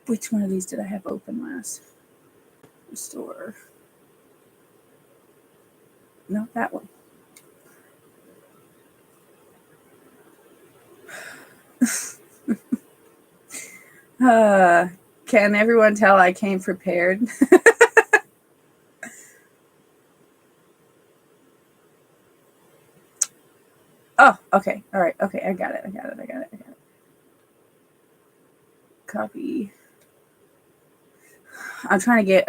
Which one of these did I have open last? Restore. No, that one. Can everyone tell I came prepared? Oh, okay. All right. Okay, I got it. Copy. I'm trying to get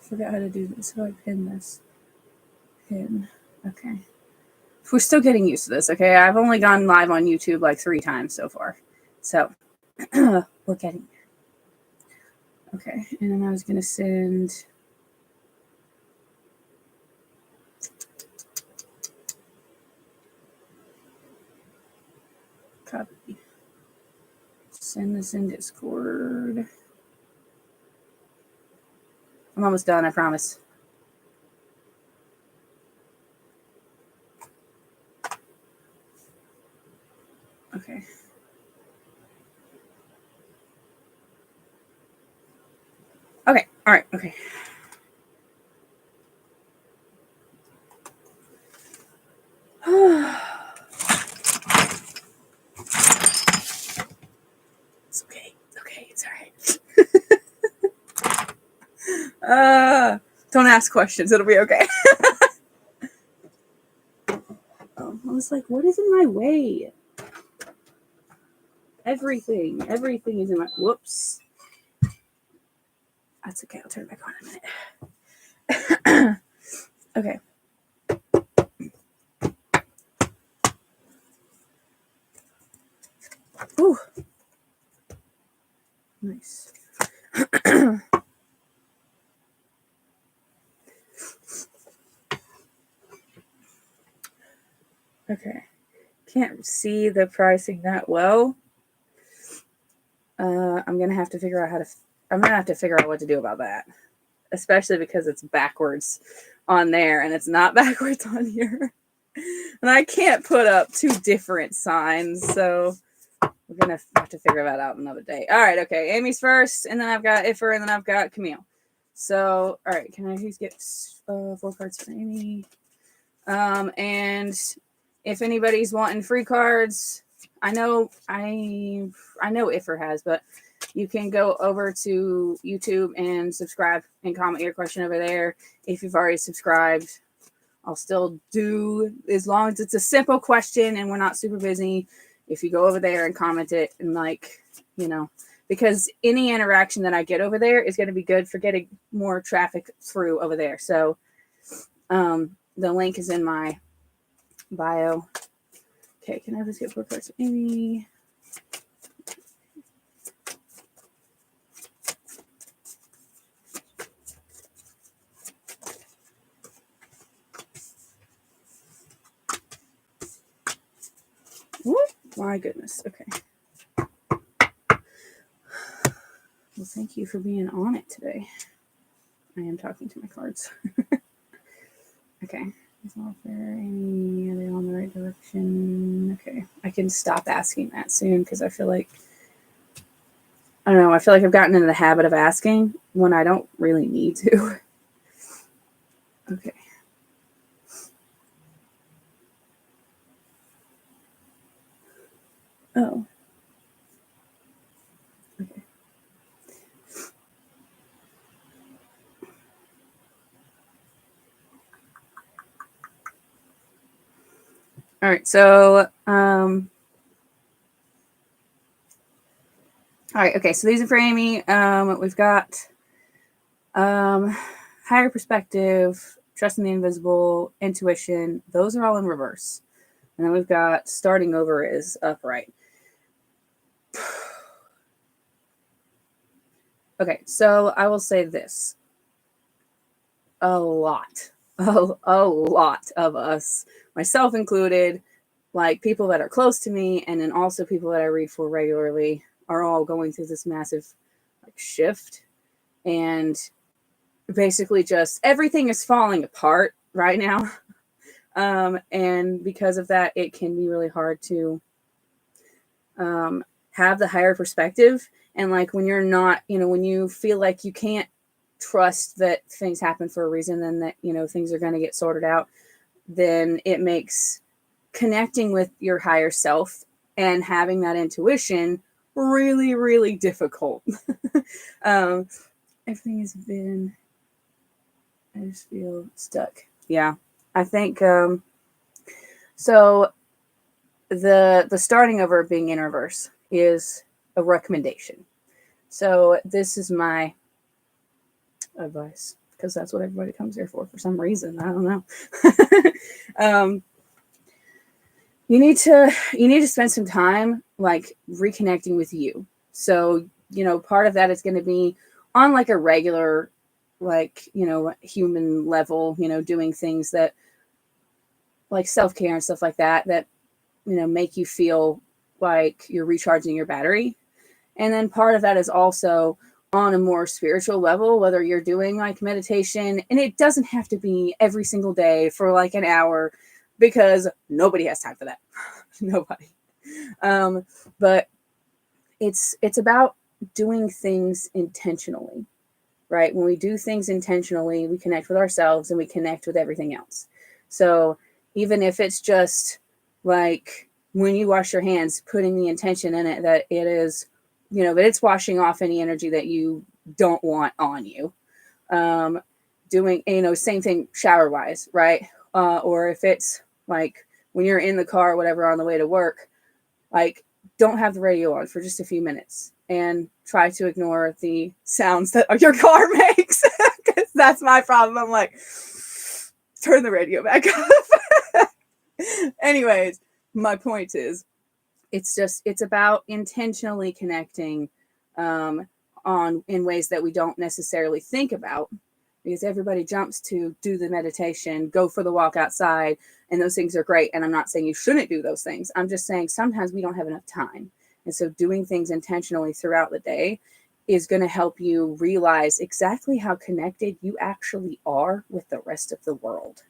forgot how to do this. So I pin this. Pin. Okay. We're still getting used to this, okay? I've only gone live on YouTube like 3 times so far. So we're getting there. Okay, and then I was gonna send copy. Send this in Discord. I'm almost done, I promise. Okay. Okay, all right, okay. It's okay. It's all right. Don't ask questions. It'll be okay. I was like, what is in my way? Everything is in my. Whoops. That's okay. I'll turn it back on in a minute. Okay. Ooh. Nice. Okay. Can't see the pricing that well. I'm gonna have to figure out what to do about that, especially because it's backwards on there and it's not backwards on here, and I can't put up 2 different signs, so we're gonna have to figure that out another day. All right, okay. Amy's first, and then I've got Ifer, and then I've got Camille. So, all right, can I please get 4 cards for Amy? And if anybody's wanting free cards, I know Ifer has, but you can go over to YouTube and subscribe and comment your question over there. If you've already subscribed, I'll still do, as long as it's a simple question and we're not super busy. If you go over there and comment it, and because any interaction that I get over there is going to be good for getting more traffic through over there. So the link is in my bio. Okay, can I just get 4 cards? Amy. Whoop, my goodness. Okay. Well, thank you for being on it today. I am talking to my cards. Okay. Is all fair? Amy, are they on the right direction? Okay. I can stop asking that soon because I feel like I've gotten into the habit of asking when I don't really need to. Okay. Oh. Okay. All right. So, all right. Okay. So these are for Amy. We've got higher perspective, trust in the invisible, intuition. Those are all in reverse. And then we've got starting over is upright. Okay, so I will say this. A lot of us, myself included, like people that are close to me, and then also people that I read for regularly, are all going through this massive shift. And basically just everything is falling apart right now. And because of that, it can be really hard to have the higher perspective. And like when you're not, when you feel like you can't trust that things happen for a reason and that, things are going to get sorted out, then it makes connecting with your higher self and having that intuition really, really difficult. Everything has been, I just feel stuck. Yeah, I think so. The starting over of being in reverse is a recommendation. So this is my advice, because that's what everybody comes here for some reason. I don't know. You need to spend some time like reconnecting with you. So, part of that is going to be on like a regular, like, human level, doing things that like self-care and stuff like that, make you feel like you're recharging your battery. And then part of that is also on a more spiritual level, whether you're doing like meditation, and it doesn't have to be every single day for like an hour, because nobody has time for that. Nobody. But it's about doing things intentionally, right? When we do things intentionally, we connect with ourselves and we connect with everything else. So even if it's just like when you wash your hands, putting the intention in it that it is, that it's washing off any energy that you don't want on you. Doing, same thing shower wise, right? Or if it's like when you're in the car or whatever on the way to work, like don't have the radio on for just a few minutes and try to ignore the sounds that your car makes. Because that's my problem. I'm like, turn the radio back off. Anyways, my point is, it's about intentionally connecting in ways that we don't necessarily think about, because everybody jumps to do the meditation, go for the walk outside, and those things are great. And I'm not saying you shouldn't do those things. I'm just saying sometimes we don't have enough time. And so doing things intentionally throughout the day is going to help you realize exactly how connected you actually are with the rest of the world.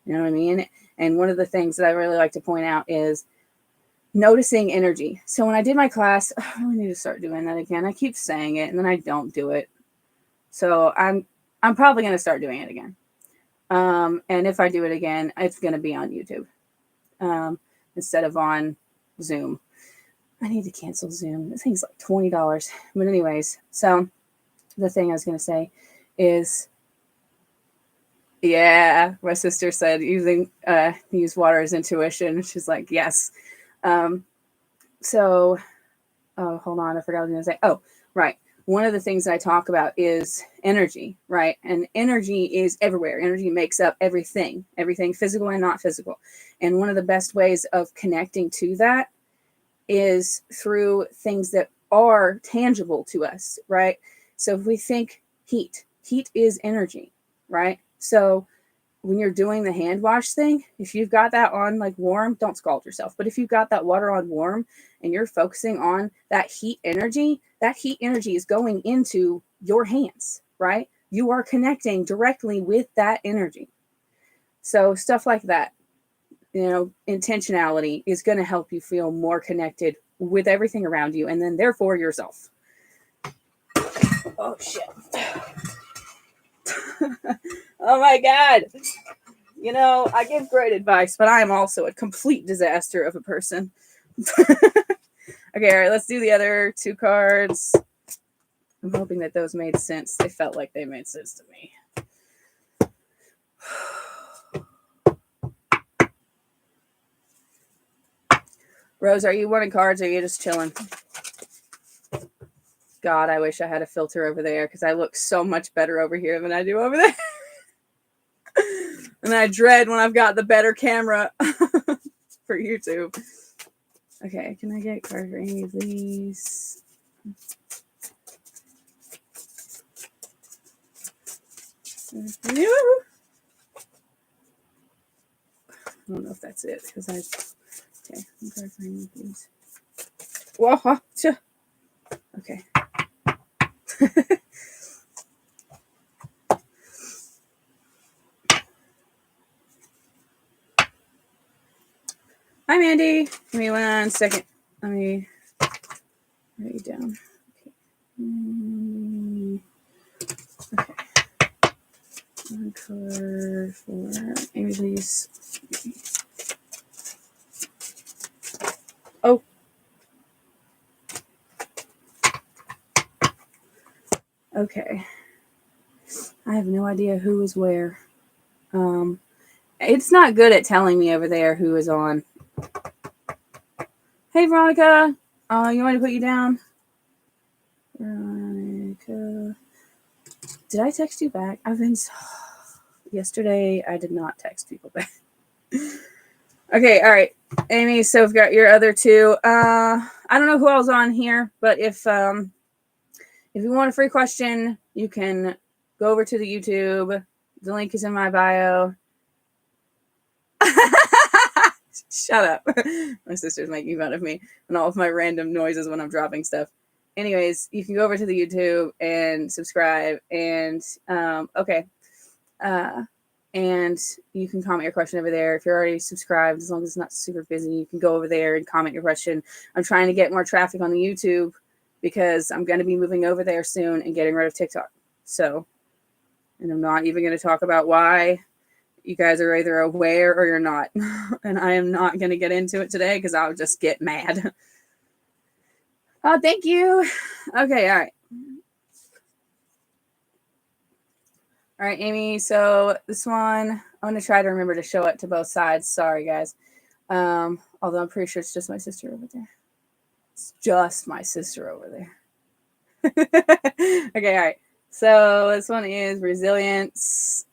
You know what I mean? And one of the things that I really like to point out is noticing energy. So when I did my class, I really need to start doing that again. I keep saying it and then I don't do it. So I'm probably going to start doing it again. And if I do it again, it's going to be on YouTube instead of on Zoom. I need to cancel Zoom. This thing's like $20. But anyways, so the thing I was going to say is, yeah, my sister said use water as intuition. She's like, yes. So, oh, hold on. I forgot what I was going to say. Oh, right. One of the things that I talk about is energy, right? And energy is everywhere. Energy makes up everything physical and not physical. And one of the best ways of connecting to that is through things that are tangible to us, right? So if we think heat is energy, right? So when you're doing the hand wash thing, if you've got that on like warm, don't scald yourself. But if you've got that water on warm and you're focusing on that heat energy is going into your hands, right? You are connecting directly with that energy. So stuff like that, intentionality is going to help you feel more connected with everything around you, and then therefore yourself. Oh shit. Oh my God. I give great advice, but I am also a complete disaster of a person. Okay, all right, let's do the other two cards. I'm hoping that those made sense. They felt like they made sense to me. Rose, are you wanting cards or are you just chilling? God, I wish I had a filter over there because I look so much better over here than I do over there. And I dread when I've got the better camera for YouTube. Okay, can I get a card for Amy, please? I don't know if that's it because okay, card for Amy, please. Whoa, okay. Hi, Mandy. Give me 1 second. Let me write you down. Okay. One card for Amy, please. Oh. Okay. I have no idea who is where. It's not good at telling me over there who is on. Hey, Veronica. You want me to put you down? Veronica. Did I text you back? Yesterday, I did not text people back. Okay, all right. Amy, so we've got your other two. I don't know who else on here, but if you want a free question, you can go over to the YouTube. The link is in my bio. Shut up. My sister's making fun of me and all of my random noises when I'm dropping stuff. Anyways, you can go over to the YouTube and subscribe. And and you can comment your question over there. If you're already subscribed, as long as it's not super busy, you can go over there and comment your question. I'm trying to get more traffic on the YouTube because I'm going to be moving over there soon and getting rid of TikTok. So, and I'm not even going to talk about why. You guys are either aware or you're not. And I am not going to get into it today because I'll just get mad. Oh, thank you. Okay, all right. All right, Amy. So this one, I'm going to try to remember to show it to both sides. Sorry, guys. Although I'm pretty sure it's just my sister over there. It's just my sister over there. Okay, all right. So this one is resilience.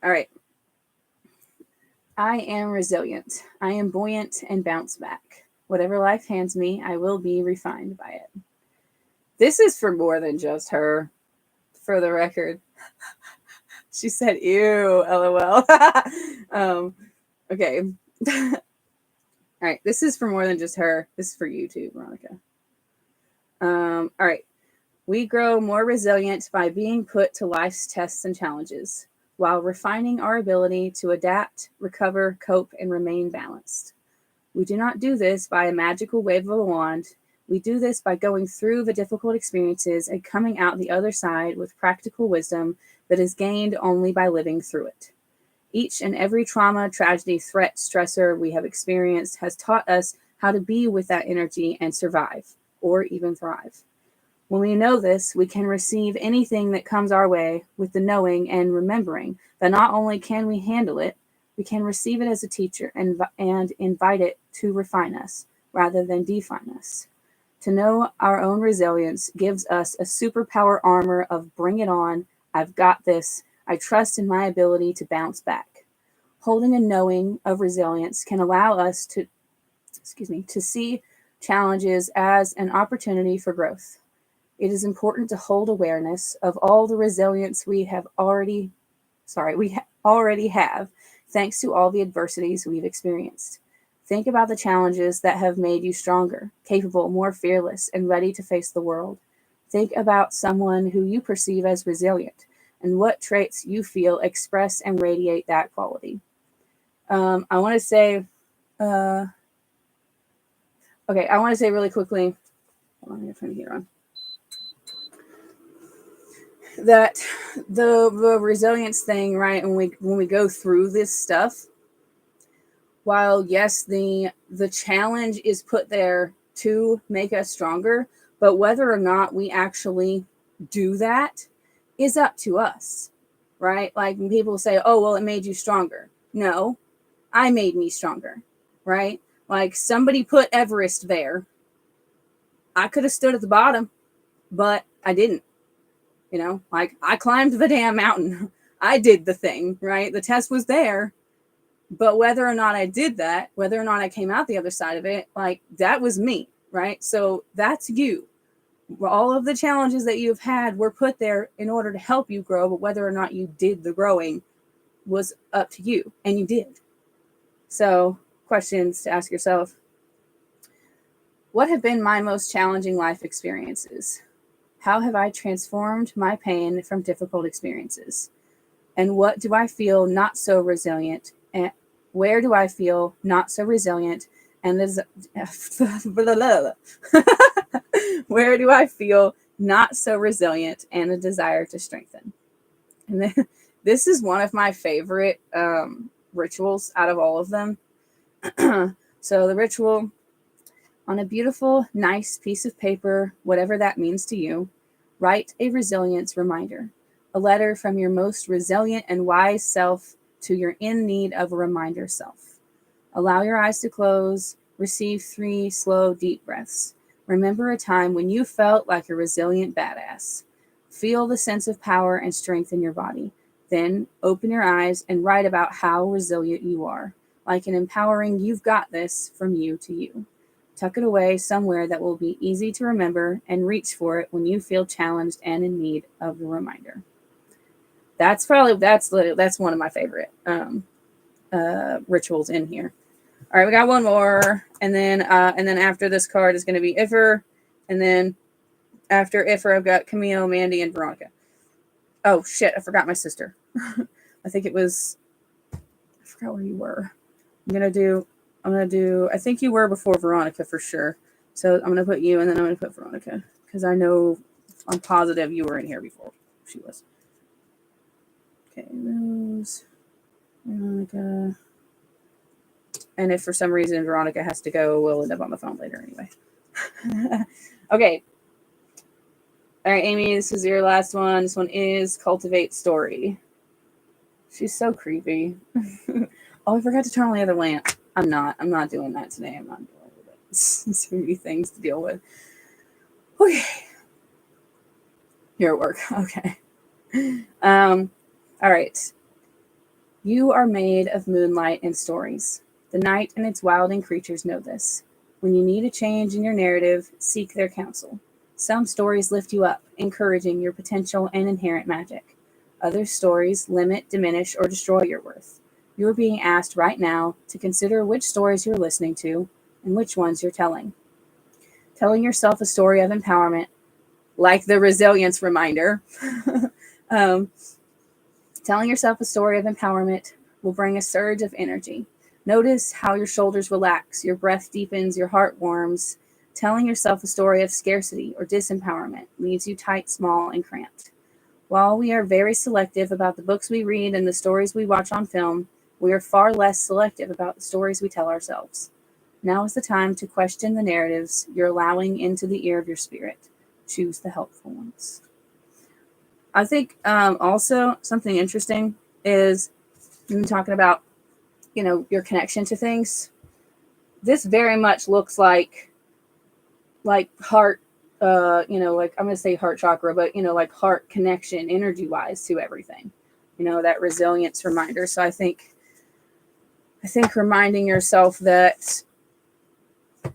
All right. I am resilient. I am buoyant and bounce back. Whatever life hands me, I will be refined by it. This is for more than just her, for the record. She said, ew, lol. Okay. All right. This is for more than just her. This is for you too, Veronica. All right. We grow more resilient by being put to life's tests and challenges, while refining our ability to adapt, recover, cope, and remain balanced. We do not do this by a magical wave of a wand. We do this by going through the difficult experiences and coming out the other side with practical wisdom that is gained only by living through it. Each and every trauma, tragedy, threat, stressor we have experienced has taught us how to be with that energy and survive, or even thrive. When we know this, we can receive anything that comes our way with the knowing and remembering that not only can we handle it, we can receive it as a teacher and invite it to refine us rather than define us. To know our own resilience gives us a superpower armor of bring it on, I've got this, I trust in my ability to bounce back. Holding a knowing of resilience can allow us to see challenges as an opportunity for growth. It is important to hold awareness of all the resilience we already have, thanks to all the adversities we've experienced. Think about the challenges that have made you stronger, capable, more fearless, and ready to face the world. Think about someone who you perceive as resilient and what traits you feel express and radiate that quality. I want to say, I want to say really quickly, hold on, I'm going to turn the heater on. That the resilience thing, right? When we go through this stuff, while yes, the challenge is put there to make us stronger, but whether or not we actually do that is up to us, right? Like when people say, "Oh, well, it made you stronger." No, I made me stronger, right? Like somebody put Everest there. I could have stood at the bottom, but I didn't. Like I climbed the damn mountain. I did the thing, right? The test was there. But whether or not I did that, whether or not I came out the other side of it, like that was me, right? So that's you. All of the challenges that you've had were put there in order to help you grow, but whether or not you did the growing was up to you, and you did. So, questions to ask yourself. What have been my most challenging life experiences? How have I transformed my pain from difficult experiences? And what do I feel not so resilient Where do I feel not so resilient and where do I feel not so resilient and a desire to strengthen? And then, this is one of my favorite rituals out of all of them. So the ritual: on a beautiful, nice piece of paper, whatever that means to you, write a resilience reminder, a letter from your most resilient and wise self to your in need of a reminder self. Allow your eyes to close. Receive 3 slow, deep breaths. Remember a time when you felt like a resilient badass. Feel the sense of power and strength in your body. Then open your eyes and write about how resilient you are, like an empowering "you've got this" from you to you. Tuck it away somewhere that will be easy to remember and reach for it when you feel challenged and in need of the reminder. That's one of my favorite rituals in here. All right, we got one more, and then after this card is going to be Ifer, and then after Ifer, I've got Camille, Mandy, and Veronica. Oh shit, I forgot my sister. I think it was. I forgot where you were. I'm gonna do. I think you were before Veronica for sure. So I'm gonna put you, and then I'm gonna put Veronica because I'm positive you were in here before she was. Okay, those. Veronica. And if for some reason Veronica has to go, we'll end up on the phone later anyway. Okay. All right, Amy, this is your last one. This one is Cultivate Story. She's so creepy. Oh, I forgot to turn on the other lamp. I'm not doing that today. I'm not doing it. It's too many things to deal with. Okay. You're at work. Okay. All right. You are made of moonlight and stories. The night and its wilding creatures know this. When you need a change in your narrative, seek their counsel. Some stories lift you up, encouraging your potential and inherent magic. Other stories limit, diminish, or destroy your worth. You are being asked right now to consider which stories you're listening to and which ones you're telling. Telling yourself a story of empowerment, like the resilience reminder, telling yourself a story of empowerment will bring a surge of energy. Notice how your shoulders relax, your breath deepens, your heart warms. Telling yourself a story of scarcity or disempowerment leaves you tight, small, and cramped. While we are very selective about the books we read and the stories we watch on film, we are far less selective about the stories we tell ourselves. Now is the time to question the narratives you're allowing into the ear of your spirit. Choose the helpful ones. I think also something interesting is when talking about, your connection to things. This very much looks like heart, like I'm going to say heart chakra, but, like heart connection energy wise to everything, that resilience reminder. So I think reminding yourself that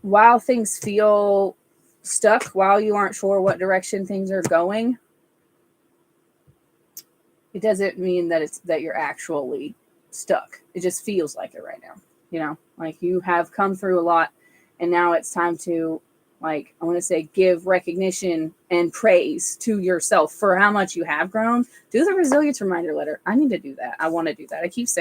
while things feel stuck, while you aren't sure what direction things are going, it doesn't mean that you're actually stuck. It just feels like it right now. Like you have come through a lot, and now it's time to, I want to say, give recognition and praise to yourself for how much you have grown. Do the resilience reminder letter. I need to do that. I want to do that. I keep saying